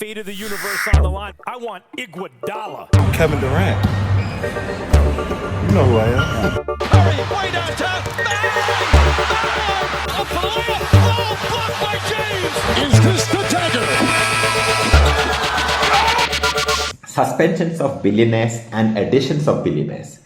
fate of the universe on the line. I want Iguodala. Kevin Durant. You know who I am. Hurry, way downtown. Up for the layup. Oh, blocked by James. Is this the dagger? Suspensions of billionaires and additions of billionaires.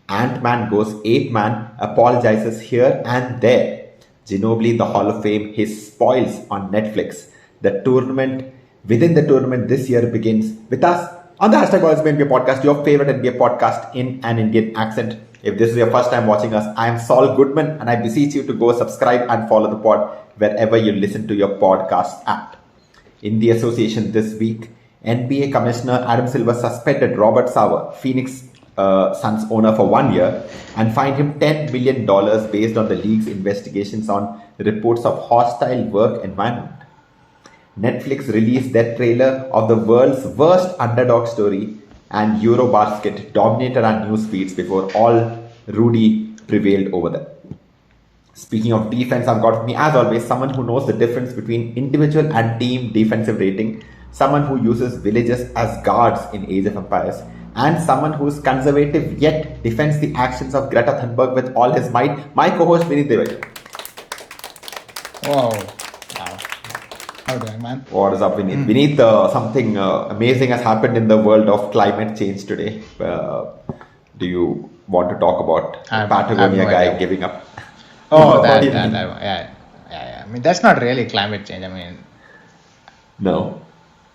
Ant-Man goes 8-man, apologizes here and there. Ginobili in the Hall of Fame, his spoils on Netflix. The tournament, within the tournament this year begins with us on the hashtag Always NBA podcast, your favorite NBA podcast in an Indian accent. If this is your first time watching us, I am Saul Goodman and I beseech you to go subscribe and follow the pod wherever you listen to your podcast app. In the association this week, NBA Commissioner Adam Silver suspended Robert Sarver, Phoenix Suns owner, for 1 year and fined him $10 million based on the league's investigations on reports of hostile work environment. Netflix released their trailer of the world's worst underdog story, and Eurobasket dominated our news feeds before all Rudy prevailed over them. Speaking of defense, I've got with me, as always, someone who knows the difference between individual and team defensive rating, someone who uses villages as guards in Age of Empires, and someone who is conservative yet defends the actions of Greta Thunberg with all his might, my co-host Vineet Devi. Wow. How are you doing, man? What is up, Vineet? Vineet, something amazing has happened in the world of climate change today. Do you want to talk about Patagonia guy giving up? Oh, yeah. I mean, that's not really climate change. I mean, no.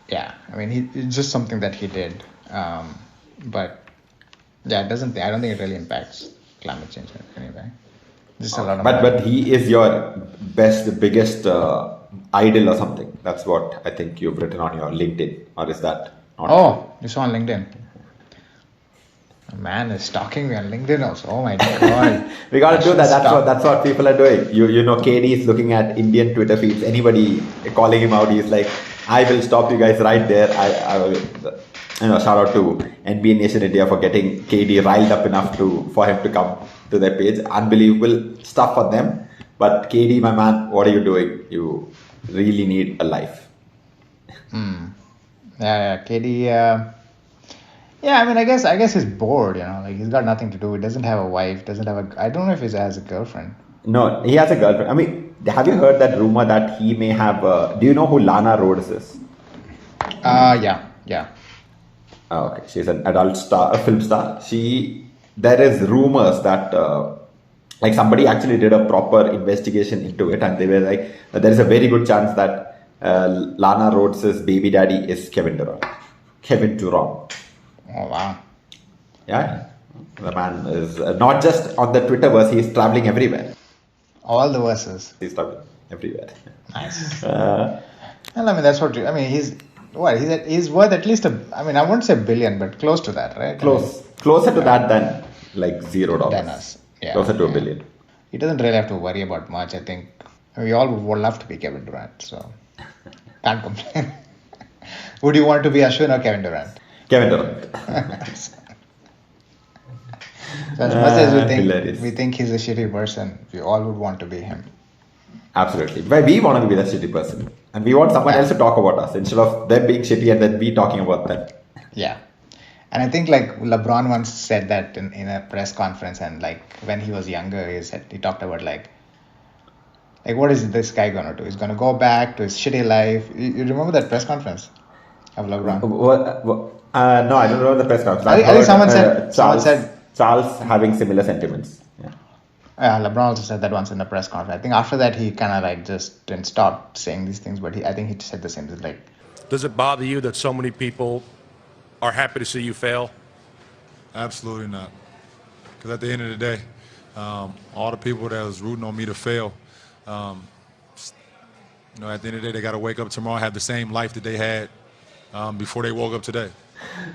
Yeah, I mean, it's just something that he did. But yeah, I don't think it really impacts climate change anyway. Just a lot of but he is your biggest idol or something. That's what I think you've written on your LinkedIn, or is that not? Oh, you saw on LinkedIn. A man is stalking me on LinkedIn also. Oh my god. We gotta do that. That's what people are doing. You know, KD is looking at Indian Twitter feeds. Anybody calling him out, he's like, I will stop you guys right there. I will. Shout out to NBA Nation India for getting KD riled up enough for him to come to their page. Unbelievable stuff for them. But KD, my man, what are you doing? You really need a life. Yeah, KD. I mean, I guess he's bored. Like he's got nothing to do. He doesn't have a wife. I don't know if he has a girlfriend. No, he has a girlfriend. I mean, have you heard that rumor that he may have? Do you know who Lana Rhodes is? Yeah. Oh, okay, she's an adult star, a film star. There is rumors that like somebody actually did a proper investigation into it, and they were like, there is a very good chance that Lana Rhodes' baby daddy is Kevin Durant. Oh wow. Yeah, the man is not just on the Twitterverse; he's traveling everywhere. All the verses. He's traveling everywhere. Nice. Well, I mean, that's what. I mean, he's worth at least I wouldn't say $1 billion, but close to that, right? Closer to that than like $0. Than us. Yeah. Closer to $1 billion. He doesn't really have to worry about much. I think we all would love to be Kevin Durant, so can't complain. Would you want to be Ashwin or Kevin Durant? Kevin Durant. So as much as we think he's a shitty person, we all would want to be him. Absolutely. But we want to be the shitty person. And we want someone else to talk about us instead of them being shitty and then we talking about them. Yeah. And I think like LeBron once said that in a press conference, and like when he was younger, he talked about like what is this guy going to do? He's going to go back to his shitty life. You remember that press conference of LeBron? No, I don't remember the press conference. I think someone said Charles having similar sentiments. Yeah, LeBron also said that once in the press conference. I think after that he kind of like just didn't stop saying these things, but I think he said the same thing. Like, does it bother you that so many people are happy to see you fail? Absolutely not. Because at the end of the day, all the people that was rooting on me to fail, at the end of the day, they got to wake up tomorrow and have the same life that they had before they woke up today.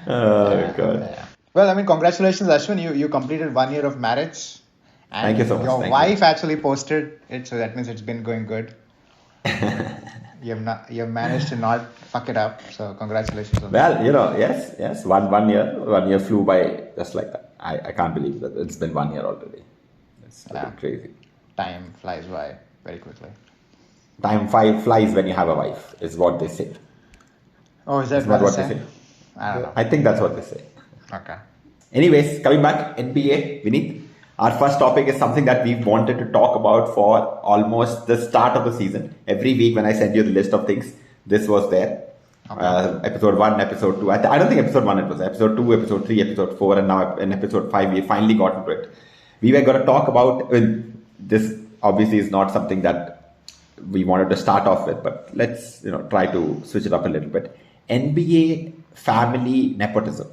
Oh, God. Yeah. Well, I mean, congratulations, Ashwin. You completed 1 year of marriage. And thank you so much. Your wife actually posted it, so that means it's been going good. You've managed to not fuck it up, so congratulations on that. Well, yes. One year flew by just like that. I can't believe that it's been 1 year already. It's crazy. Time flies by very quickly. Time flies when you have a wife, is what they say. Oh, is that Isn't that what what they they say? say? I don't know. I think that's what they say. Okay. Anyways, coming back, NBA, Vineet. Our first topic is something that we've wanted to talk about for almost the start of the season. Every week when I send you the list of things, this was there. Okay. Episode 1, episode 2. I don't think episode 1 it was. Episode 2, episode 3, episode 4, and now in episode 5, we finally got into it. We were going to talk about, this obviously is not something that we wanted to start off with, but let's try to switch it up a little bit. NBA family nepotism,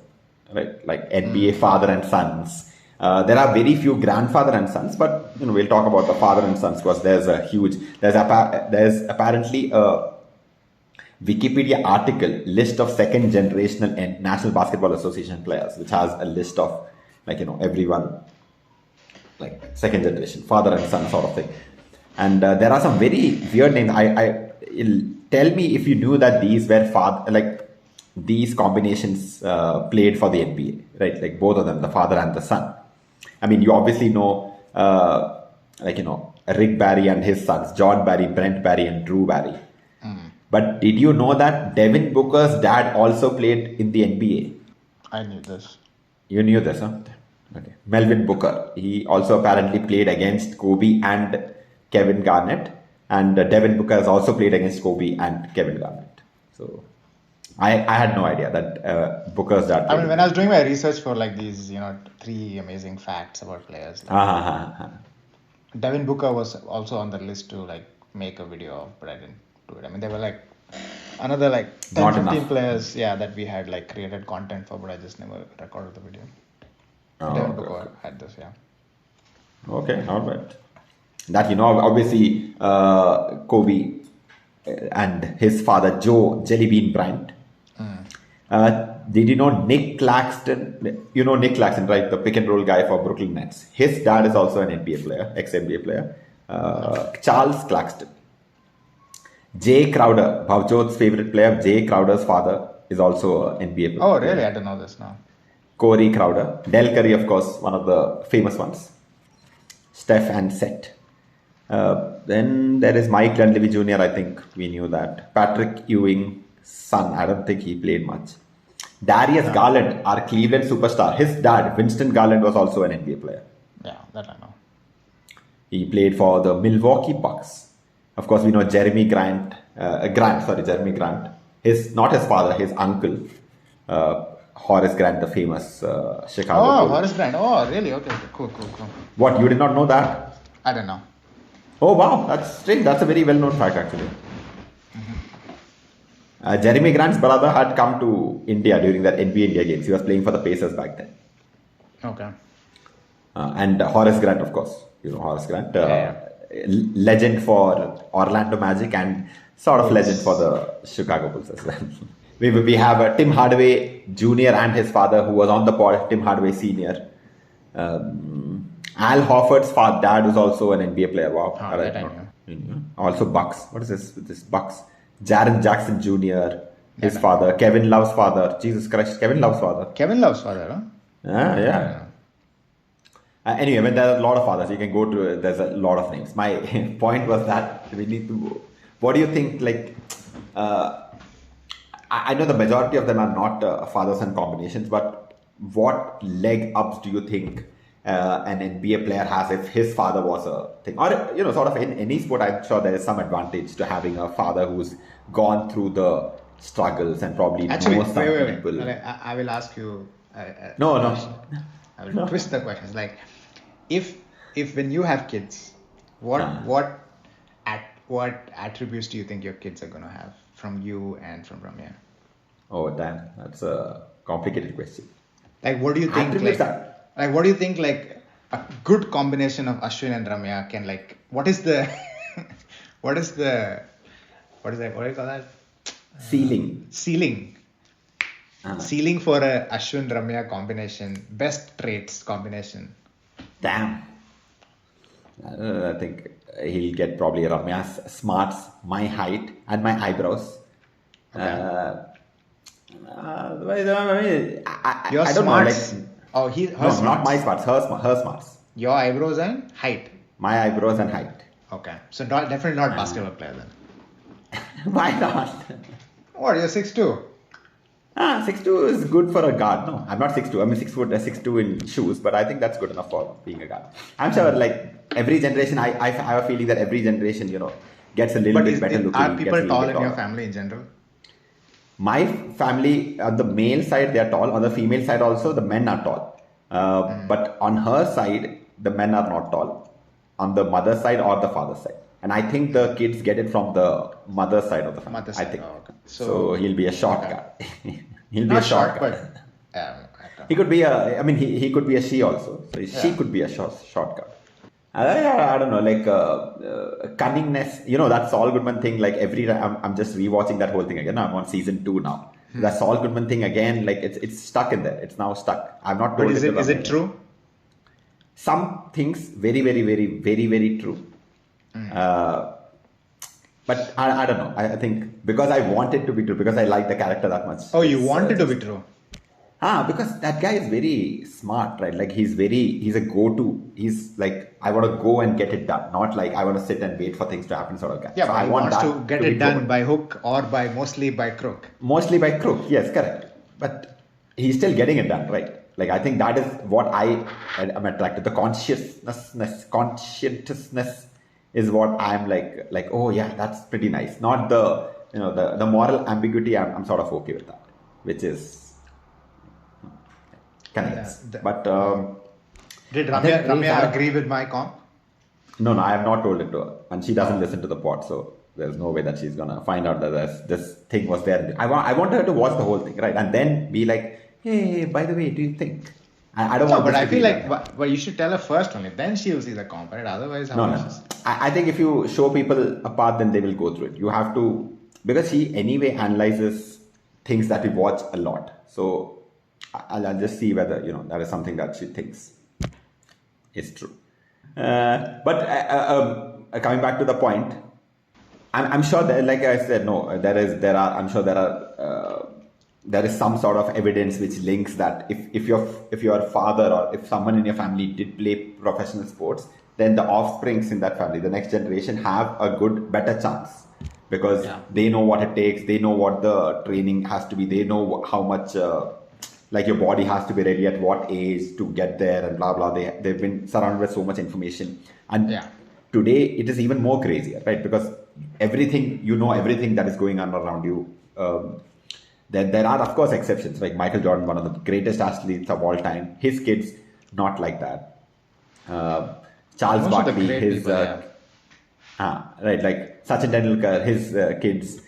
right? Like NBA father and sons. There are very few grandfather and sons, but we'll talk about the father and sons because there's apparently a Wikipedia article list of second generational and National Basketball Association players, which has a list of everyone like second generation, father and son sort of thing. And there are some very weird names. Tell me if you knew that these were these combinations played for the NBA, right? Like both of them, the father and the son. I mean, you obviously know, Rick Barry and his sons, John Barry, Brent Barry, and Drew Barry. But did you know that Devin Booker's dad also played in the NBA? I knew this. You knew this, huh? Okay. Melvin Booker. He also apparently played against Kobe and Kevin Garnett. And Devin Booker has also played against Kobe and Kevin Garnett. So I had no idea that Booker's dad played. I mean, when I was doing my research for like these, 3 amazing facts about players, Devin Booker was also on the list to like make a video of, but I didn't do it. I mean, there were like another like 10, Not 15 enough. players, that we had like created content for, but I just never recorded the video. Oh, Devin okay, Booker okay. had this, Okay, all right. That, obviously Kobe and his father, Joe Jellybean Bryant. Did you know Nick Claxton? You know Nick Claxton, right? The pick and roll guy for Brooklyn Nets. His dad is also an NBA player, ex-NBA player. Charles Claxton. Jay Crowder, Bhavjot's favorite player, Jay Crowder's father is also an NBA player. Oh, really? I don't know this now. Corey Crowder. Del Curry, of course, one of the famous ones. Steph and Set. Then there is Mike Dunleavy Jr., I think we knew that. Patrick Ewing's son, I don't think he played much. Darius Garland, our Cleveland superstar. His dad, Winston Garland, was also an NBA player. Yeah, that I know. He played for the Milwaukee Bucks. Of course, we know Jeremy Grant. Jeremy Grant. Not his father, his uncle. Horace Grant, the famous Chicago Oh, Bull. Horace Grant. Oh, really? Okay. Cool. What, you did not know that? I don't know. Oh, wow, that's strange. That's a very well-known fact, actually. Jeremy Grant's brother had come to India during that NBA India games. He was playing for the Pacers back then. Okay. And Horace Grant, of course. You know Horace Grant. Yeah. Legend for Orlando Magic and sort of legend for the Chicago Bulls as well. We have Tim Hardaway Jr. and his father who was on the pod, Tim Hardaway Sr. Al Horford's dad was also an NBA player. Wow. Oh, that I knew. Also Bucks. What is this Bucks? Jaren Jackson Jr., his father, Kevin Love's father. Jesus Christ, Kevin Love's father. Kevin Love's father, huh? Yeah. Anyway, when there are a lot of fathers, you can go to, there's a lot of names. My point was that we need to, what do you think, I know the majority of them are not father-son combinations, but what leg ups do you think an NBA player has if his father was a thing? Or, sort of in any sport, I'm sure there is some advantage to having a father who's gone through the struggles and probably Actually, knows some wait. people. I will ask you. No. I will twist the questions. Like, if when you have kids, what attributes do you think your kids are gonna have from you and from Ramya? Oh, damn, that's a complicated question. Like, what do you think? Attributes What do you think? Like, a good combination of Ashwin and Ramya can like. What do you call that? Ceiling. Ceiling for a Ashwin Ramya combination, best traits combination. Damn. I think he'll get probably Ramya's smarts, my height, and my eyebrows. Okay. I don't know. Not my smarts, her smarts. Your eyebrows and height. My eyebrows and height. Okay. So definitely not basketball player then. Why not? What? You're 6'2". 6'2" is good for a guard. No, I'm not 6'2". I mean 6'2" in shoes, but I think that's good enough for being a guard. I'm sure, like every generation, I have a feeling that every generation, gets a little But bit better looking. are gets a people little tall bit in your taller. family in general? My family, on the male side, they are tall. On the female side, also, the men are tall. But on her side, the men are not tall. On the mother side or the father side. And I think the kids get it from the mother side of the family. Mother I side, think. oh, okay. So he'll be a short okay. guy. He'll be Not a short short, guy. but He could be a, I mean, he could be a she also. So she could be a short guy. I don't know, like cunningness, that Saul Goodman thing, like I'm just rewatching that whole thing again. I'm on season 2 now. That Saul Goodman thing again, like it's stuck in there. It's now stuck. I'm not told but is to it true? Some things very, very, very, very, very true. But I don't know. I think because I want it to be true, because I like the character that much. Oh, you want it to be true? Because that guy is very smart, right? Like he's a go-to. He's like, I want to go and get it done, not like I want to sit and wait for things to happen sort of guy. Yeah, so but I he want wants that to get be it done proven. by hook or mostly by crook. Mostly by crook, yes, correct. But he's still getting it done, right? Like I think that is what I am attracted. The conscientiousness is what I'm like. Oh yeah, that's pretty nice. Not the moral ambiguity. I'm sort of okay with that, which is connects. Yeah, But did Ramya Ramya agree with my comp? no, I have not told it to her, and she doesn't listen to the pod, so there's no way that she's gonna find out that this thing was there. I want her to watch the whole thing, right, and then be like, hey, by the way, do you think? I don't want. But this I to be feel like, but you should tell her first only. Then she will see the comp, right? Otherwise, how No. much is- I think if you show people a path, then they will go through it. You have to, because she anyway analyzes things that we watch a lot. So I'll just see whether that is something that she thinks is true. But coming back to the point, I'm sure that, like I said, no, I'm sure there is some sort of evidence which links that if your father or if someone in your family did play professional sports, then the offsprings in that family, the next generation, have a better chance because they know what it takes, they know what the training has to be, they know how much like your body has to be ready at what age to get there and blah blah. They've been surrounded with so much information, and today it is even more crazier, right? Because everything that is going on around you. There are of course exceptions, like Michael Jordan, one of the greatest athletes of all time. His kids not like that. Charles Barkley, his right, like Sachin Tendulkar, his kids.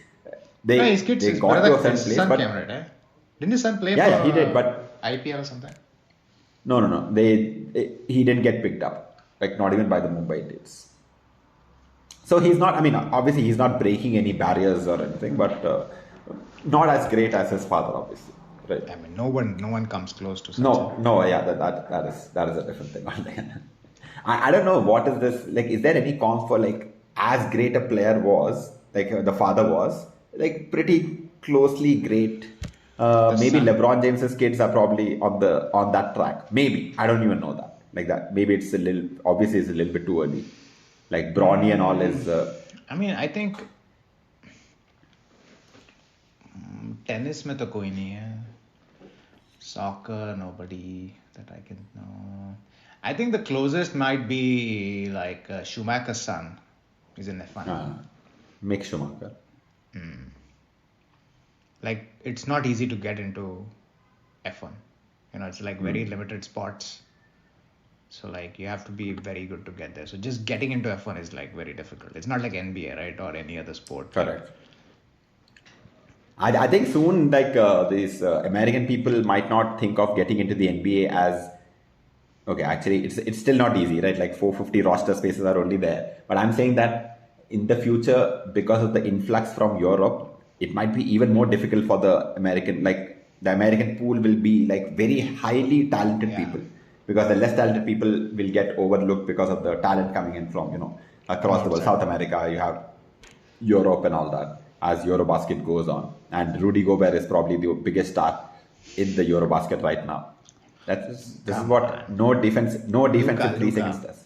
his kids they his got brother, to a certain his place, son but came, right? Didn't his son play yeah, for he did, but IPL or something? no. He didn't get picked up, like not even by the Mumbai Indians. So he's not. I mean, obviously he's not breaking any barriers or anything, but not as great as his father, obviously. Right. I mean, no one comes close to. No. Yeah, that is a different thing. I don't know what is this like. Is there any comp for like as great a player was like the father was like pretty closely great? Maybe son. LeBron James's kids are probably on that track. Maybe I don't even know that. Like that. Maybe it's a little bit too early. Like Bronny and all is. I mean, I think tennis में तो कोई नहीं है. Soccer, nobody that I can know. I think the closest might be like Schumacher's son. He's in F1. Mick Schumacher. Like it's not easy to get into F1. It's like very limited spots. So like you have to be very good to get there. So just getting into F1 is like very difficult. It's not like NBA, right, or any other sport. Correct. I think soon, like these American people might not think of getting into the NBA as okay. Actually, it's still not easy, right? Like 450 roster spaces are only there. But I'm saying that in the future, because of the influx from Europe, it might be even more difficult for the American. Like the American pool will be like very highly talented people, because the less talented people will get overlooked because of the talent coming in from across the world. South America, you have Europe and all that. As Eurobasket goes on, and Rudy Gobert is probably the biggest star in the Eurobasket right now. This is what no defensive 3 seconds does.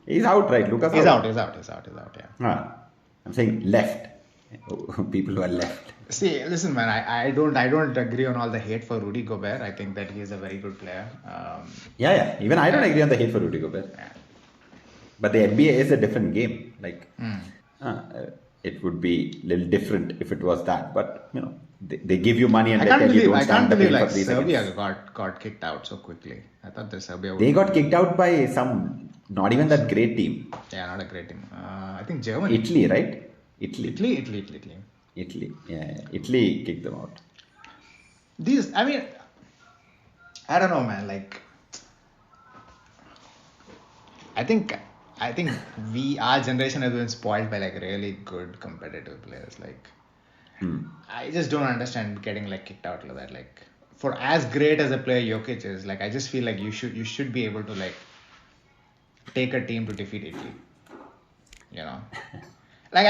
He's out, right? Lucas He's out. out. Yeah. I'm saying left. people who are left. See, listen, man. I don't agree on all the hate for Rudy Gobert. I think that he's a very good player. Yeah. Even I don't agree on the hate for Rudy Gobert. Yeah. But the NBA is a different game. Like, it would be a little different if it was that. But they give you money and they tell you don't I stand can't up believe in for like 3 Serbia seconds. got kicked out so quickly. I thought the Serbia would. They got kicked out by some not even that great team. Yeah, not a great team. I think Germany. Italy, right? Italy. Yeah. Italy kicked them out. I mean, I don't know, man. Like, I think our generation has been spoiled by like really good competitive players. Like, I just don't understand getting like kicked out like that. Like, for as great as a player Jokic is, like I just feel like you should be able to like take a team to defeat Italy. Like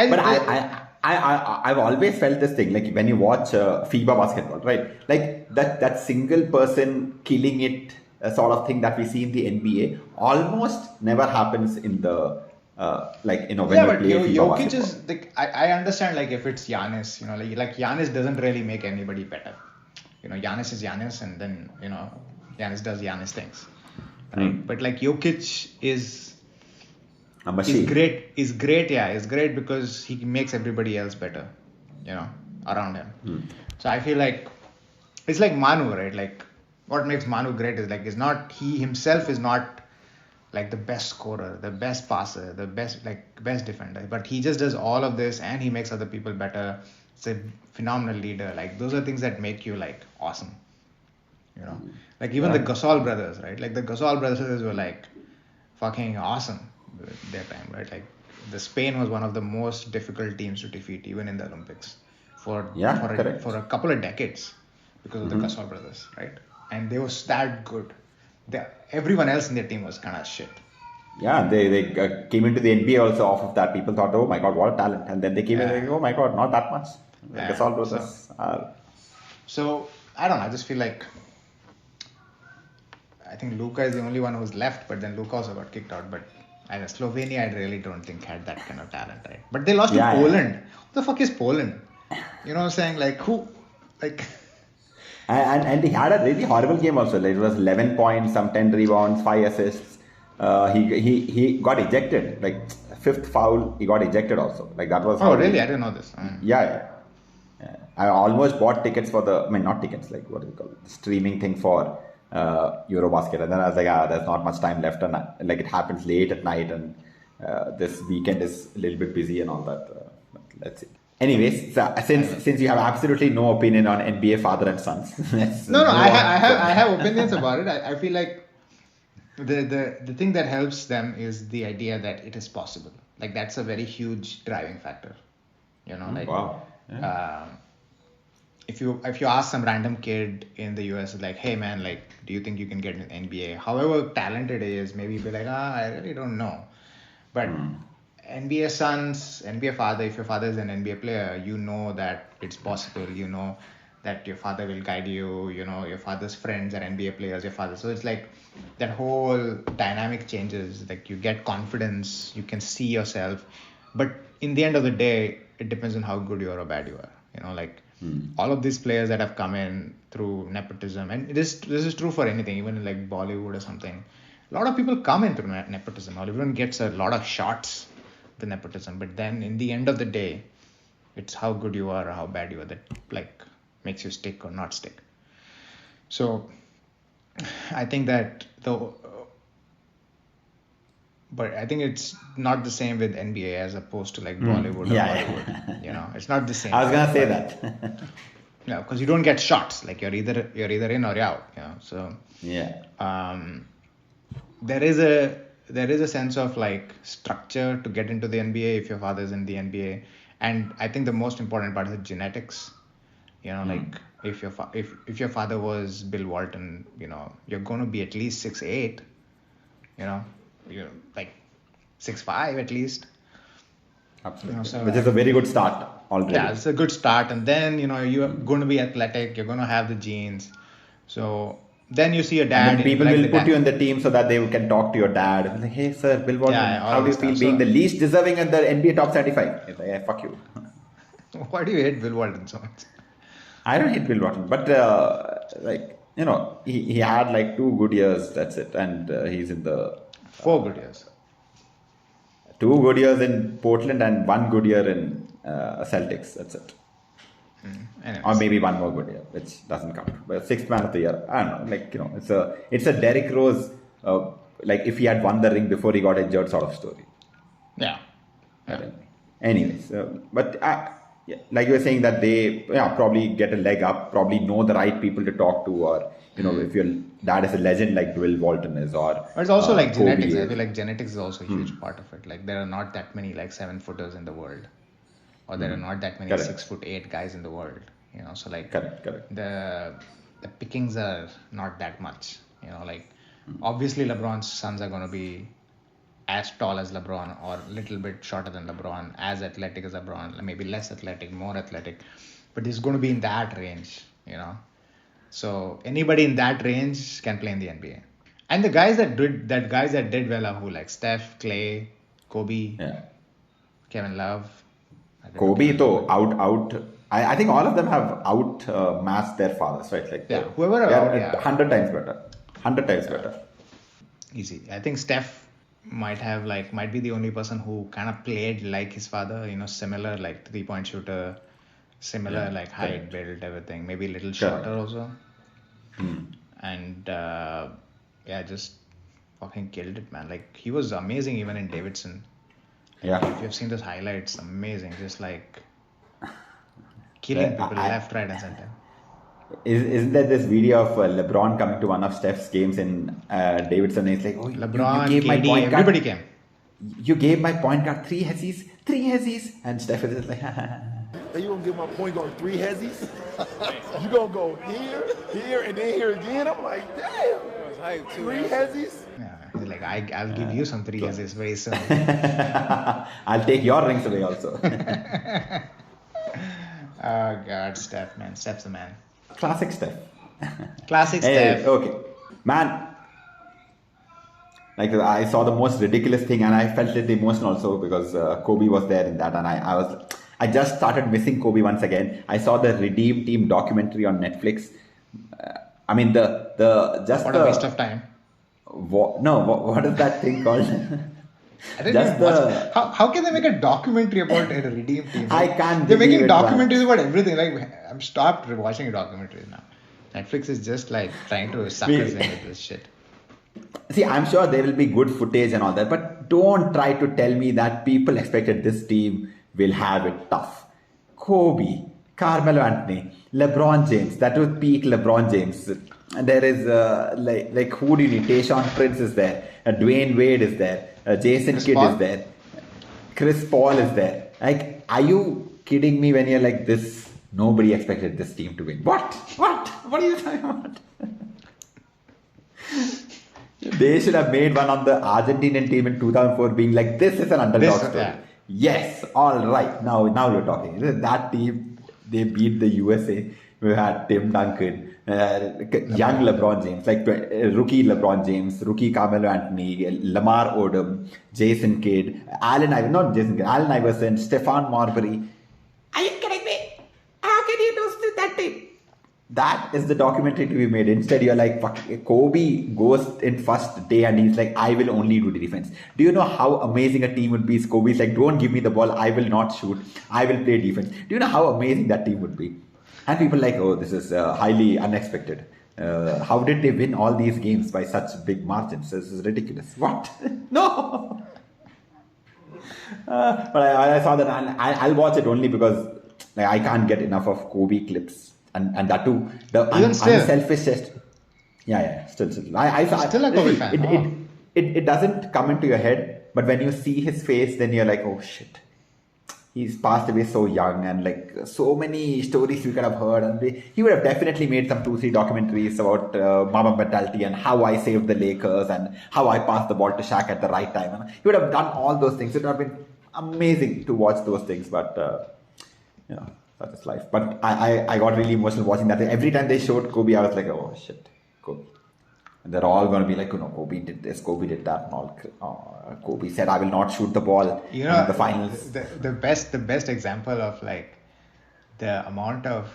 I've always felt this thing, like when you watch FIBA basketball, right? Like that single person killing it sort of thing that we see in the NBA almost never happens in the when you play FIBA Jokic basketball. is like I understand like if it's Giannis, like Giannis doesn't really make anybody better. Giannis is Giannis, and then Giannis does Giannis things, right? But like Jokic is A machine. is great because he makes everybody else better, around him. So I feel like it's like Manu, right? Like what makes Manu great is like he himself is not like the best scorer, the best passer, the best defender, but he just does all of this and he makes other people better. It's a phenomenal leader. Like those are things that make you like awesome, like even the Gasol brothers, right? Like the Gasol brothers were like fucking awesome at their time, right? Like the Spain was one of the most difficult teams to defeat even in the Olympics for a couple of decades because of the Gasol brothers, right? And they was that good. Everyone else in their team was kind of shit. Yeah, they came into the NBA also off of that. People thought, oh my god, what a talent, and then they came in like, oh my god, not that much. Yeah. Gasol brothers are. So I don't know. I just feel like I think Luka is the only one who's left, but then Luka also got kicked out. But Slovenia, I really don't think had that kind of talent, right? But they lost to Poland. Who the fuck is Poland? You know what I'm saying? Like who? Like. And he had a really horrible game also. Like it was 11 points, some 10 rebounds, 5 assists. He got ejected. Like fifth foul, he got ejected also. Like that was. Oh really? I didn't know this. Yeah. I almost bought tickets for not tickets, like what do you call it, streaming thing for Eurobasket, and then I was like, there's not much time left, and like it happens late at night, and this weekend is a little bit busy and all that. But let's see. Anyways, since you have absolutely no opinion on NBA father and sons, no, I have opinions about it. I feel like the thing that helps them is the idea that it is possible. Like that's a very huge driving factor. Like wow. Yeah. If you ask some random kid in the US, like, hey man, like, do you think you can get an NBA? However talented he is, maybe be like, I really don't know. But NBA sons, NBA father, if your father is an NBA player, you know that it's possible. You know that your father will guide you. Your father's friends are NBA players. Your father, so it's like that whole dynamic changes. Like you get confidence, you can see yourself. But in the end of the day, it depends on how good you are or bad you are. All of these players that have come in through nepotism, and this is true for anything, even in like Bollywood or something. A lot of people come in through nepotism. Everyone gets a lot of shots with nepotism, but then in the end of the day, it's how good you are or how bad you are that like makes you stick or not stick. So I think that but I think it's not the same with NBA as opposed to like Bollywood or Bollywood. It's not the same. I was gonna say that. Yeah, because you don't get shots. Like you're either in or you're out. So there is a sense of like structure to get into the NBA if your father's in the NBA, and I think the most important part is genetics. Like if your father was Bill Walton, you're going to be at least 6'8". You're like 6'5" at least. Absolutely. Which is a very good start already. Yeah, it's a good start, and then you're going to be athletic. You're going to have the genes. So then you see your dad. And then people will put you in the team so that they can talk to your dad. Like, hey sir, Bill Walton, how do you feel being the least deserving in the NBA top 75? It's like, fuck you. Why do you hate Bill Walton so much? I don't hate Bill Walton, but he had like 2 good years. That's it, and he's in the 4 good years. 2 good years in Portland and 1 good year in Celtics. That's it. Or Anyways. maybe one more good year, which doesn't count. But sixth man of the year, I don't know. It's a Derrick Rose, like if he had won the ring before he got injured, sort of story. Yeah. Anyways, yeah, like you were saying that they probably get a leg up, probably know the right people to talk to, or if your dad is a legend like Bill Walton is, or But it's also like Kobe genetics. I is. feel like genetics is also a huge part of it. Like there are not that many like 7-footers in the world, or there are not that many Correct. 6'8" guys in the world. So like Correct. the pickings are not that much. Like obviously LeBron's sons are going to be as tall as LeBron or a little bit shorter than LeBron, as athletic as LeBron, maybe less athletic, more athletic, but he's going to be in that range. So anybody in that range can play in the NBA. And the guys that did well are who, like Steph, Clay, Kobe, Yeah. Kevin Love. Kobe though out. I think all of them have massed their fathers, right? Like Yeah, whoever they are out, yeah. 100 times better. 100 times better. Easy. I think Steph might be the only person who kind of played like his father, similar like 3-point shooter, similar like height, build, everything, maybe a little shorter also. And just fucking killed it, man. Like he was amazing even in Davidson. Yeah. If you've seen those highlights, amazing. Just like killing people left, right, and center. Isn't there this video of LeBron coming to one of Steph's games in Davidson? And he's like, "Oh, LeBron, you gave my KD, point guard. everybody came. You gave my point guard three hezzies, and Steph is just like, You gonna give my point guard 3 hezzies? You gonna go here, and then here again? I'm like, damn. 3 hezzies? Yeah, he's like, I'll give you some 3 hezzies very soon. I'll take your rings away also. Oh God, Steph, man. Steph's the man. Classic Steph. Classic Hey, Steph. okay, man. Like I saw the most ridiculous thing, and I felt a little emotional also because Kobe was there in that, and I just started missing Kobe once again. I saw the Redeem Team documentary on Netflix. I mean What a waste of time. What is that thing called? I didn't even watch. How can they make a documentary about a Redeem Team? I can't They're believe making it, documentaries about everything. Like I'm stopped watching documentaries now. Netflix is just like trying to suck us in with this shit. See, I'm sure there will be good footage and all that, but don't try to tell me that people expected this team will have it tough. Kobe, Carmelo Anthony, LeBron James, that was peak LeBron James. And there is like who do you need? Tayshaun Prince is there, Dwayne Wade is there, Jason Kidd Paul? is there, Chris Paul is there. Like, are you kidding me when you're like this? Nobody expected this team to win. What? What are you talking about? They should have made one on the Argentinian team in 2004 being like, this is an underdog story. Yeah. Yes, all right. Now you're talking. That team, they beat the USA. We had Tim Duncan, young LeBron James, like rookie LeBron James, rookie Carmelo Anthony, Lamar Odom, Jason Kidd, Allen Iverson, Stephon Marbury. Are you kidding me? How can you do that team? That is the documentary to be made. Instead, you're like, fuck, Kobe goes in first day and he's like, I will only do the defense. Do you know how amazing a team would be? Kobe's like, don't give me the ball. I will not shoot. I will play defense. Do you know how amazing that team would be? And people are like, oh, this is highly unexpected. How did they win all these games by such big margins? This is ridiculous. What? No. But I saw that, and I'll watch it only because like, I can't get enough of Kobe clips. And that too, the unselfish test. Yeah. Still. I Still a Kobe fan. It doesn't come into your head, but when you see his face, then you're like, oh shit, he's passed away so young, and like so many stories we could have heard, and he would have definitely made some 2-3 documentaries about Mamba mentality and how I saved the Lakers and how I passed the ball to Shaq at the right time. And he would have done all those things. It would have been amazing to watch those things, but such is life. But I got really emotional watching that. Every time they showed Kobe, I was like, oh shit, Kobe. And they're all going to be like, Kobe did this, Kobe did that, and all. Kobe said, I will not shoot the ball in the finals. The best example of like the amount of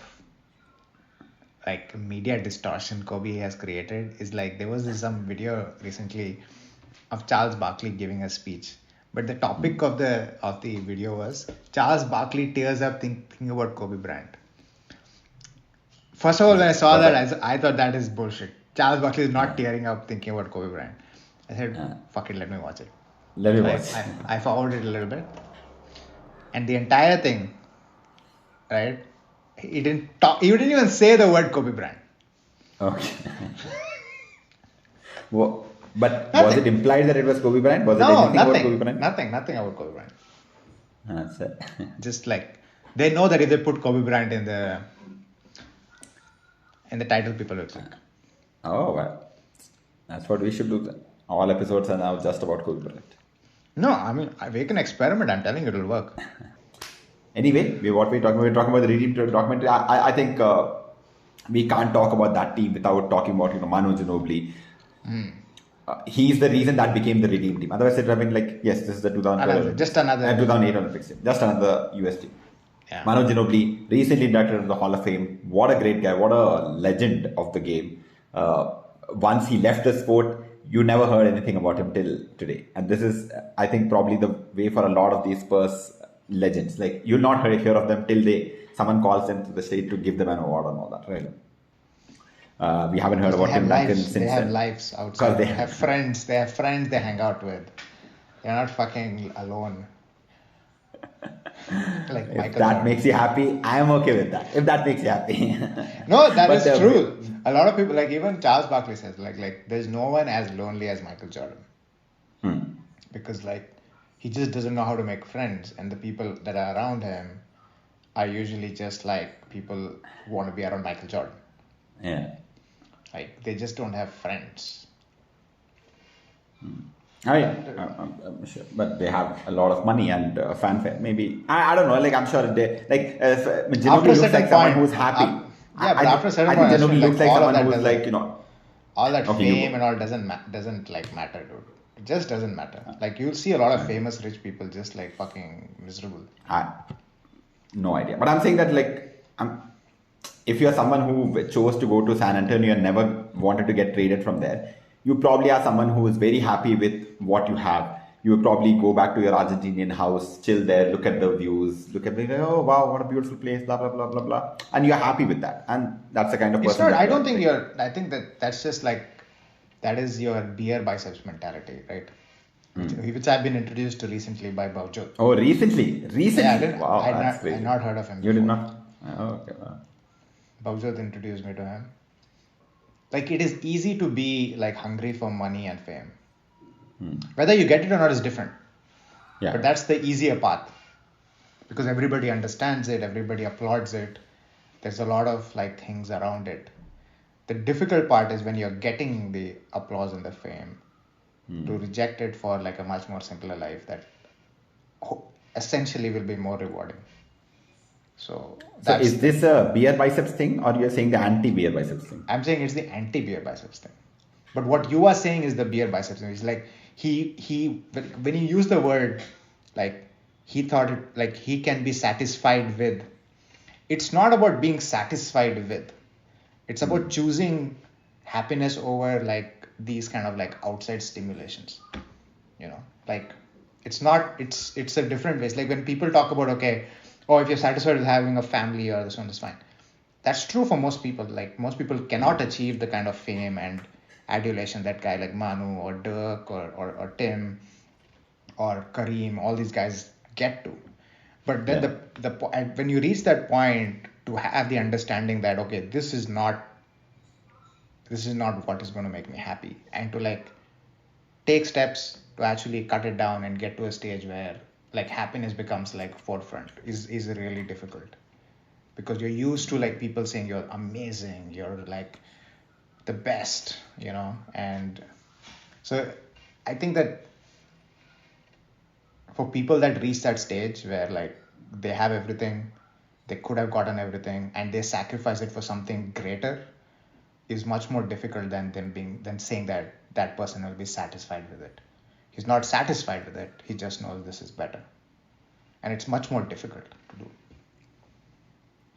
like media distortion Kobe has created is like, there was some video recently of Charles Barkley giving a speech, but the topic of the video was Charles Barkley tears up thinking about Kobe Bryant. First of all, when I saw that, I thought that is bullshit. Charles Barkley is not tearing up thinking about Kobe Bryant. I said, fuck it, let me watch it. Let me So watch. I forwarded it a little bit, and the entire thing, right? He didn't even say the word Kobe Bryant. Okay. Well, but Nothing. was it implied that it was Kobe Bryant? Was it No, anything about Kobe Bryant? nothing about Kobe Bryant. That's it. Just like they know that if they put Kobe Bryant in the title, people will click. Oh, well. That's what we should do then. All episodes are now just about Kobe Bryant. No, I mean, we can experiment. I'm telling you, it'll work. Anyway, what we're talking about the Redeemed documentary. I think we can't talk about that team without talking about Manu Ginobili. He's the reason that became the Redeemed team. Otherwise, it would have been like, yes, this is the 2008 Olympics team, just another US team. Yeah. Manu Ginobili, recently inducted into the Hall of Fame. What a great guy! What a legend of the game. Once he left the sport, you never heard anything about him till today. And this is, I think, probably the way for a lot of these Spurs legends. Like, you'll not hear of them till someone calls them to the stage to give them an award and all that, right? We haven't heard about Tim Duncan since then. They have lives outside. They have friends. They hang out with. They're not fucking alone. Like If Michael that Jordan. makes you happy, I am okay with that. If that makes you happy. No, that But, is true. A lot of people, like even Charles Barkley says, like there's no one as lonely as Michael Jordan. Because like he just doesn't know how to make friends, and the people that are around him are usually just like people who want to be around Michael Jordan. Yeah. Like they just don't have friends. I'm sure, but they have a lot of money and fanfare. Maybe I don't know. Like I'm sure they like Ginobili looks like someone who's happy. After a certain I point, think Ginobili looks like all of someone that who's doesn't- like all that Okay, you fame go. and all doesn't like matter, dude. It just doesn't matter. Like you'll see a lot of famous rich people just like fucking miserable. No idea. But I'm saying that like if you're someone who chose to go to San Antonio and never wanted to get traded from there, you probably are someone who is very happy with what you have. You would probably go back to your Argentinian house, chill there, look at the views, oh wow, what a beautiful place, blah blah blah blah blah, and you're happy with that. And that's the kind of It's person. not. that I you don't are. think you're. I think that's just like that is your beer biceps mentality, right? Which I've been introduced to recently by Bavjot. Oh, recently. Yeah, Wow, I'd that's crazy. not heard of him. You did before. not. Oh, okay. Wow. Bavjot introduced me to him. Like it is easy to be like hungry for money and fame. Whether you get it or not is different. Yeah. But that's the easier path because everybody understands it, everybody applauds it. There's a lot of like things around it. The difficult part is when you're getting the applause and the fame to reject it for like a much more simpler life that essentially will be more rewarding. So that's is this a beer biceps thing, or you're saying the anti-beer biceps thing? I'm saying it's the anti-beer biceps thing. But what you are saying is the beer biceps thing. It's like he when you use the word like he thought it like he can be satisfied with. It's not about being satisfied with. It's about choosing happiness over like these kind of like outside stimulations. You know, like it's a different way. It's like when people talk about if you're satisfied with having a family or this one, that's fine. That's true for most people. Like most people cannot achieve the kind of fame and adulation that guy like Manu or Dirk or Tim or Kareem, all these guys get to. But then when you reach that point to have the understanding that this is not what is going to make me happy, and to like take steps to actually cut it down and get to a stage where like happiness becomes like forefront is really difficult, because you're used to like people saying you're amazing, you're like the best, and so I think that for people that reach that stage where like they have everything, they could have gotten everything, and they sacrifice it for something greater, is much more difficult than saying that person will be satisfied with it. He's not satisfied with it. He just knows this is better, and it's much more difficult to do.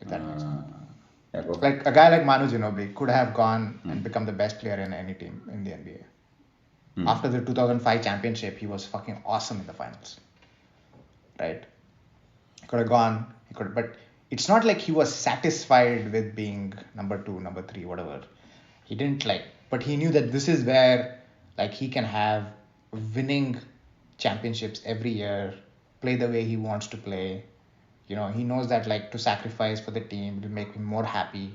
If that makes sense. Yeah, go. Like a guy like Manu Ginobili could have gone and become the best player in any team in the NBA. After the 2005 championship, he was fucking awesome in the finals. Right? He could have gone. But it's not like he was satisfied with being number 2, number 3, whatever. He didn't but he knew that this is where he can have winning championships every year, play the way he wants to play. He knows that to sacrifice for the team will make him more happy.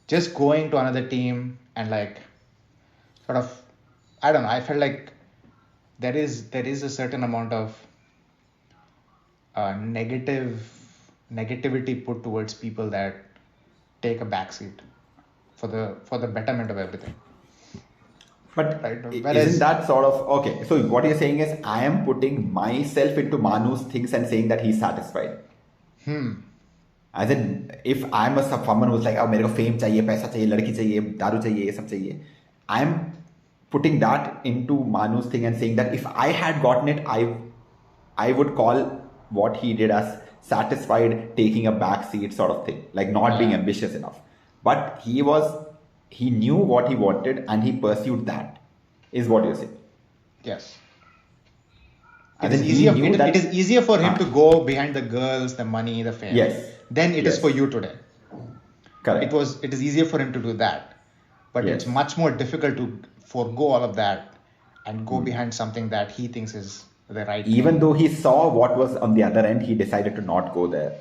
Just going to another team and sort of, I don't know, I felt like there is a certain amount of negativity put towards people that take a backseat for the betterment of everything. But Right. isn't that sort of okay? So what you're saying is I am putting myself into Manu's things and saying that he's satisfied. As in, if I'm someone who's like, oh, मेरे को fame चाहिए, पैसा चाहिए, लड़की चाहिए, दारू चाहिए, ये सब चाहिए, I'm putting that into Manu's thing and saying that if I had gotten it, I would call what he did as satisfied, taking a back seat sort of thing, like not being ambitious enough. But he knew what he wanted and he pursued that, is what you're saying. Yes. And It is, then easier, he knew it, that- it is easier for him to go behind the girls, the money, the fame. Yes. Than it is Yes. for you today. Correct. It is easier for him to do that. But Yes. it's much more difficult to forego all of that and go behind something that he thinks is the right Even thing. though he saw what was on the other end, he decided to not go there.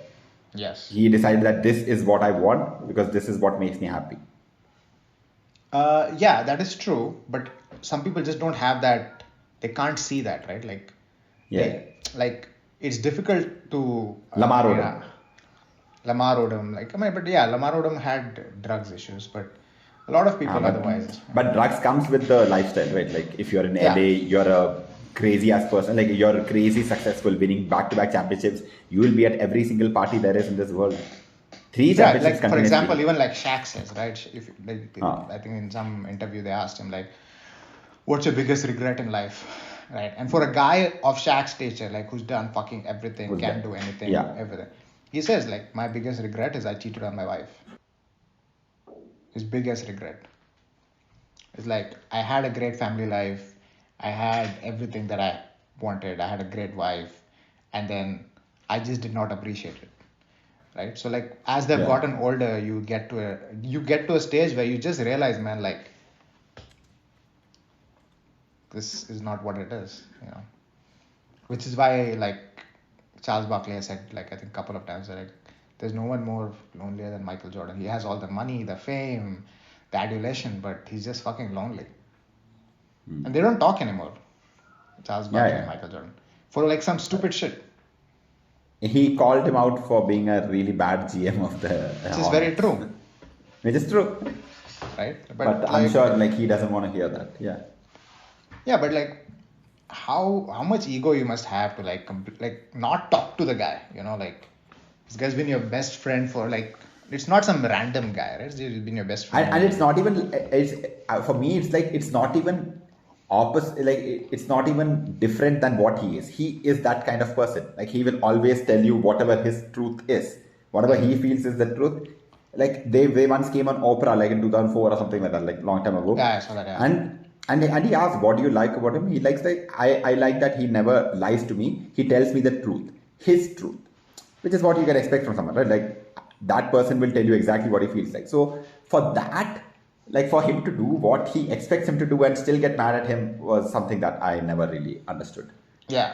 Yes. He decided that this is what I want because this is what makes me happy. Yeah, that is true. But some people just don't have that. They can't see that, right? Yeah. It's difficult to Lamar Odom. Lamar Odom, Lamar Odom had drugs issues, but a lot of people otherwise. But drugs comes with the lifestyle, right? Like if you're in Yeah. LA, you're a crazy ass person, like you're crazy successful, winning back-to-back championships. You will be at every single party there is in this world. 3 Yeah, championships for continuously. example, even Shaq says, right? If Ah. I think in some interview they asked him what's your biggest regret in life, right? And for a guy of Shaq's stature, who's done fucking everything, Who's can done- do anything, yeah. everything, he says my biggest regret is I cheated on my wife. His biggest regret is I had a great family life, I had everything that I wanted, I had a great wife, and then I just did not appreciate it. Right, so as they've Yeah. gotten older, you get to a stage where you just realize, man, this is not what it is, which is why Charles Barkley has said I think a couple of times that there's no one more lonelier than Michael Jordan. He has all the money, the fame, the adulation, but he's just fucking lonely. And they don't talk anymore, Charles Barkley and yeah. Michael Jordan, for some stupid shit. He called him out for being a really bad GM of the Which is very true, Which is true. right? But I'm sure he doesn't want to hear that. Yeah. Yeah, but how much ego you must have to not talk to the guy, this guy's been your best friend for it's not some random guy, right? He's been your best friend. And it's not even, for me, it's not even opposite, it's not even different than what he is. He is that kind of person. He will always tell you whatever his truth is, whatever he feels is the truth. They once came on Oprah in 2004 or something like that, long time ago. Yeah, I saw that. Yeah. And he asked, what do you like about him? He likes I like that he never lies to me. He tells me the truth, his truth, which is what you can expect from someone, right? That person will tell you exactly what he feels like. So for that, for him to do what he expects him to do and still get mad at him was something that I never really understood. Yeah.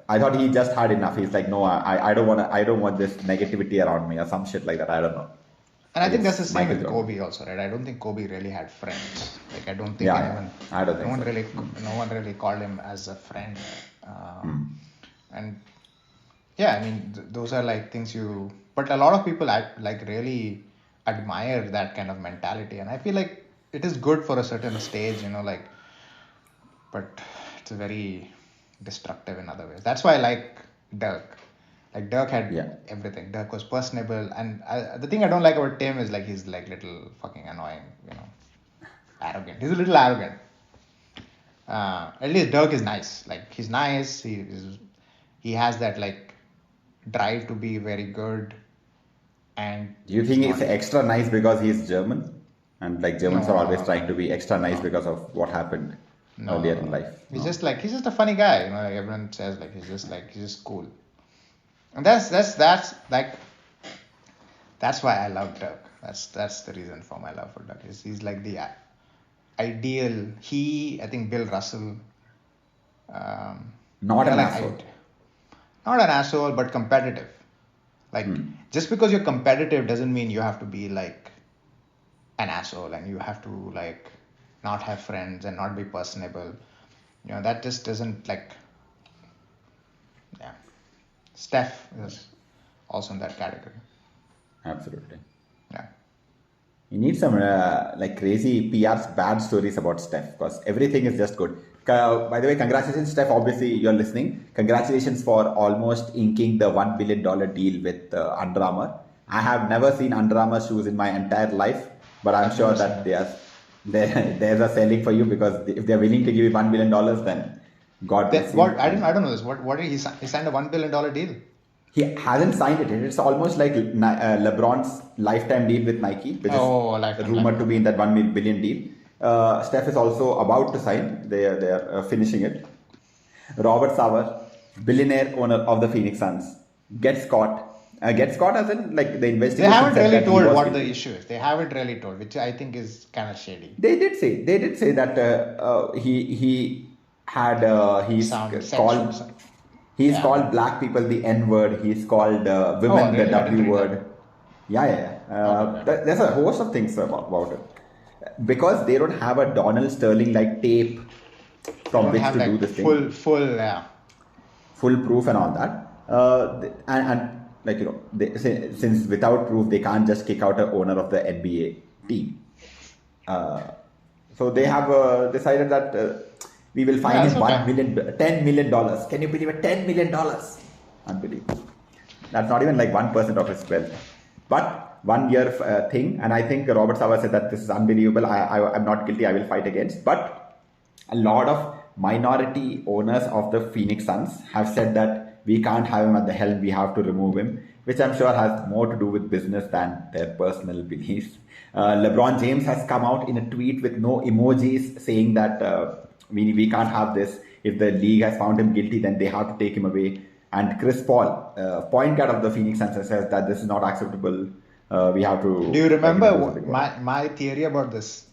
I thought he just had enough. He's no, I don't want this negativity around me or some shit like that. I don't know. And I think that's the same Michael with Jordan. Kobe also, right? I don't think Kobe really had friends. I don't think Yeah, anyone. I don't think no one really called him as a friend. And yeah, I mean, those are things you. But a lot of people really admire that kind of mentality, and I feel it is good for a certain stage, but it's very destructive in other ways. That's why I like Dirk. Dirk had everything. Dirk was personable, and the thing I don't like about Tim is he's little fucking annoying, arrogant. He's a little arrogant. At least Dirk is nice. He's nice. He has that drive to be very good. And Do you think it's extra nice because he's German? And like Germans are always no, trying to be extra nice because of what happened earlier in life. he's No? he's just a funny guy, like everyone says, he's just cool. And that's why I love Dirk. That's the reason for my love for Dirk. He's like the ideal. I think Bill Russell. Not they're an like asshole. not an asshole, but competitive. Like just because you're competitive doesn't mean you have to be like an asshole and you have to like not have friends and not be personable. That just doesn't like. Yeah, Steph is also in that category. Absolutely. Yeah. You need some like crazy PR's bad stories about Steph because everything is just good. By the way, congratulations, Steph. Obviously, you're listening. Congratulations for almost inking the $1 billion deal with Under Armour. I have never seen Under Armour shoes in my entire life, but I'm sure that there's a selling for you because if they're willing to give you $1 billion, then God bless you. What I don't know this. What did he signed a $1 billion deal? He hasn't signed it. It's almost like LeBron's lifetime deal with Nike, which is rumored to be in that $1 billion deal. Steph is also about to sign. They are finishing it. Robert Sarver, billionaire owner of the Phoenix Suns, gets caught. Gets caught as in like the investigation. They haven't said really that he told was what guilty. the issue is. They haven't really told, which I think is kind of shady. They did say that he had he's Sound called sexual. he's called black people the N word. He's called women really? the I didn't W read word. Yeah. Okay. There's a host of things about it because they don't have a Donald Sterling like tape from which to do this thing. Full proof and all that. And like since without proof they can't just kick out an owner of the NBA team. So they have decided that we will fine him $10 million. Can you believe it? $10 million. Unbelievable. That's not even like 1% of his wealth. But 1 year thing, and I think Robert Sarver said that this is unbelievable. I'm not guilty. I will fight against. But a lot of minority owners of the Phoenix Suns have said that we can't have him at the helm. We have to remove him, which I'm sure has more to do with business than their personal beliefs. LeBron James has come out in a tweet with no emojis saying that we can't have this. If the league has found him guilty, then they have to take him away. And Chris Paul, point guard of the Phoenix Suns, says that this is not acceptable. We have to. Do you remember my theory about this?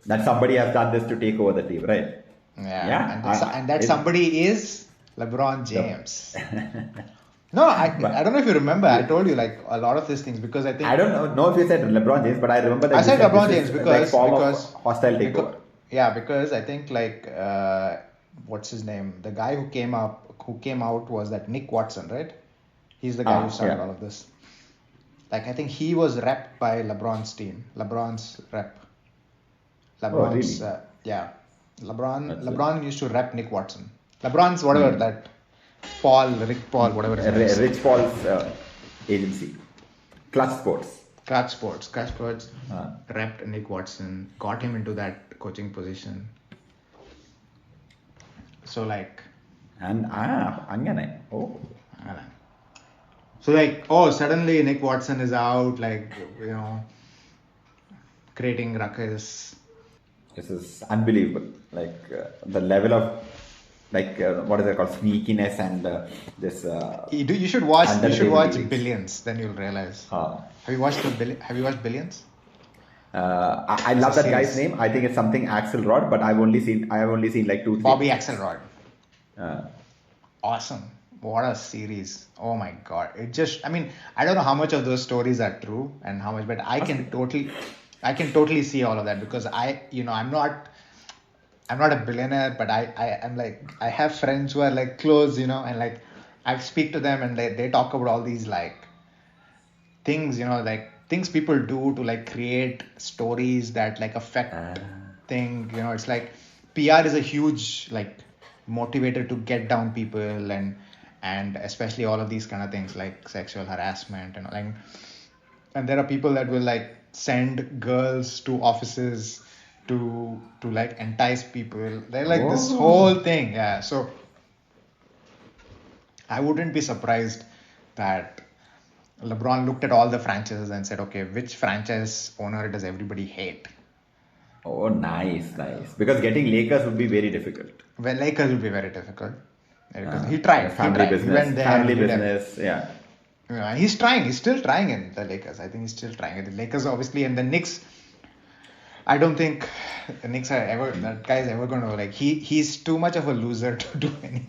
That somebody has done this to take over the team, right? Yeah. And that somebody is LeBron James. No, I don't know if you remember. I told you like a lot of these things because I think I don't know if you said LeBron James, but I remember that I said LeBron James because hostile takeover. Because I think like what's his name? The guy who came out was that Nick Watson, right? He's the guy who started all of this. Like I think he was repped by LeBron's team. LeBron's rep. LeBron's LeBron used to rep Nick Watson. LeBron's whatever that Rick Paul, whatever his name is. Rich Paul's agency. Clutch Sports. Repped Nick Watson, got him into that coaching position. So like So like suddenly Nick Watson is out, like creating ruckus. This is unbelievable. Like the level of what is it called, sneakiness and this. You should watch Billions, then you'll realize. Have you watched Billions? I love that guy's name. I think it's something Axelrod, but I have only seen like 2-3. Bobby Axelrod. Awesome. What a series. Oh my god. I don't know how much of those stories are true and how much, but I can totally see all of that because I'm not a billionaire, but I'm like, I have friends who are like close, and like I speak to them and they talk about all these like things, like things people do to like create stories that like affect things, it's like PR is a huge like motivator to get down people and especially all of these kind of things like sexual harassment and there are people that will like send girls to offices to like entice people. They're like this whole thing. Yeah. So I wouldn't be surprised that LeBron looked at all the franchises and said, okay, which franchise owner does everybody hate? Oh, nice. Because getting Lakers would be very difficult. Well, Lakers would be very difficult. Because he tried. Family He business. went there, Family did business. Yeah. Yeah, he's trying. He's still trying in the Lakers. I think he's still trying. The Lakers, obviously, and the Knicks. I don't think the Knicks are ever. That guy's ever going to like. He's too much of a loser to do anything.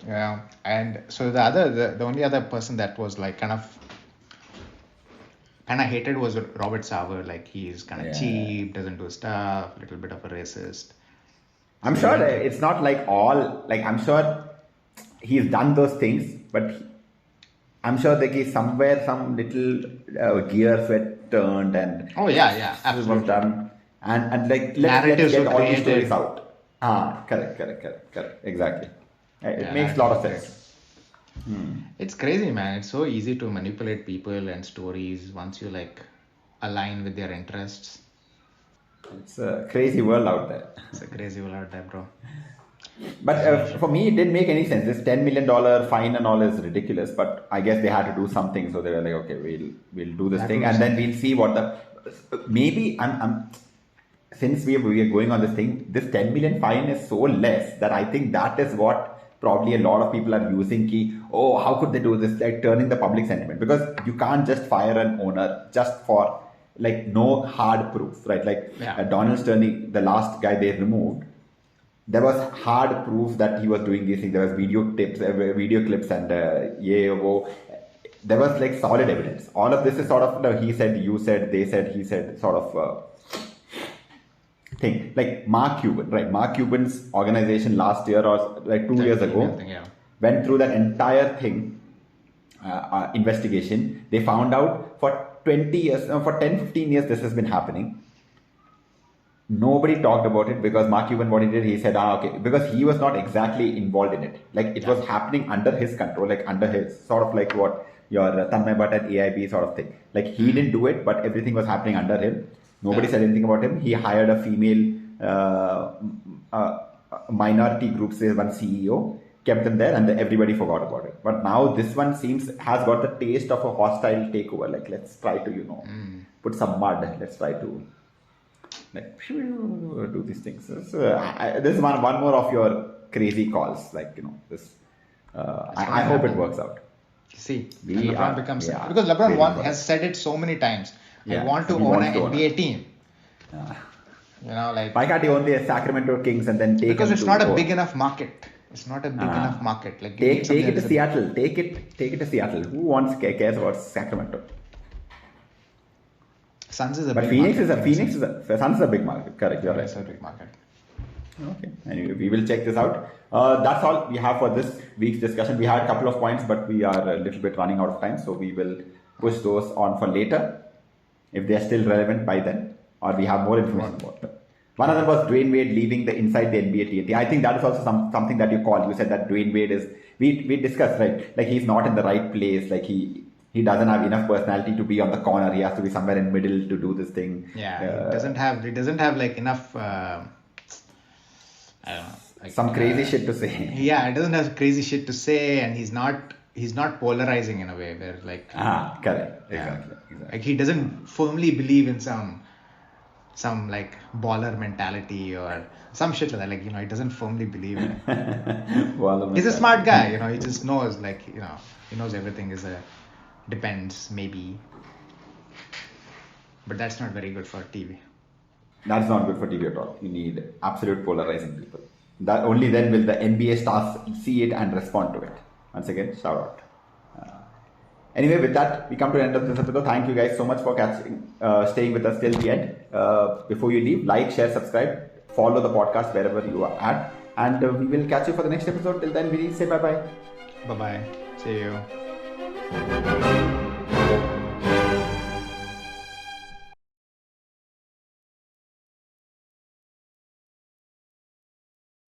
Yeah, and so the only other person that was like kind of hated was Robert Sarver. Like he's kind of cheap, doesn't do stuff, a little bit of a racist. I'm sure it's not like all. Like I'm sure he's done those things, but I'm sure like he's somewhere some little gears were turned and Absolutely was done and like Narratives let's get were all these created. stories out. Correct. Exactly. It makes a lot of sense. It's crazy, man. It's so easy to manipulate people and stories once you like align with their interests. It's a crazy world out there. It's a crazy world out there, bro. But for me, it didn't make any sense. This $10 million fine and all is ridiculous. But I guess they had to do something, so they were like, okay, we'll do this thing, and then we'll see what the maybe I'm since we are going on this thing. This 10 million fine is so less that I think that is what probably a lot of people are using. How could they do this? Like turning the public sentiment, because you can't just fire an owner just for like no hard proof, right? Like Donald Sterling, the last guy they removed. There was hard proof that he was doing these things. There was video clips, and there was like solid evidence. All of this is sort of he said, you said, they said, he said, sort of thing. Like Mark Cuban, right? Mark Cuban's organization last year or like 2 years ago went through that entire thing, investigation. They found out for 20 years, for 10-15 years, this has been happening. Nobody talked about it because Mark Cuban, what he did, he said, okay, because he was not exactly involved in it. Like it was happening under his control, like under his sort of like what your Tanmay Bhatt at AIB sort of thing. Like he didn't do it, but everything was happening under him. Nobody said anything about him. He hired a female minority group, say one CEO, kept them there, and everybody forgot about it. But now this one has got the taste of a hostile takeover. Like let's try to put some mud. Let's try to do these things. This is one more of your crazy calls. Like this. I hope it works out. See, LeBron becomes because LeBron has said it so many times. I want to own an NBA team. Like why can't he own the Sacramento Kings and then take? Because it's not a big enough market. It's not a big enough market. Like take it to Seattle. Take it to Seattle. Who cares about Sacramento? Suns is a but big Phoenix market. Suns is a big market. Correct. You're right. It's a big market. Okay. Anyway, we will check this out. That's all we have for this week's discussion. We had a couple of points, but we are a little bit running out of time, so we will push those on for later if they are still relevant by then, or we have more information about them. One of them was Dwayne Wade leaving the inside the NBA TNT. I think that is also something that you called. You said that Dwayne Wade is. We discussed, right? Like he's not in the right place. Like he doesn't have enough personality to be on the corner. He has to be somewhere in the middle to do this thing. Yeah, he doesn't have like enough. I don't know. Like, some crazy shit to say. Yeah, it doesn't have crazy shit to say, and he's not polarizing in a way where like. Correct. Exactly. Like he doesn't firmly believe in some like baller mentality or some shit like that. Like he doesn't firmly believe in it. He's a smart guy. He just knows like he knows everything is a depends maybe. But that's not very good for TV. That's not good for TV at all. You need absolute polarizing people. That only then will the NBA stars see it and respond to it. Once again, shout out. Anyway, with that, we come to the end of this episode. Thank you guys so much for staying with us till the end. Before you leave, like, share, subscribe, follow the podcast wherever you are at, and we will catch you for the next episode. Till then, we say bye-bye. Bye-bye. See you.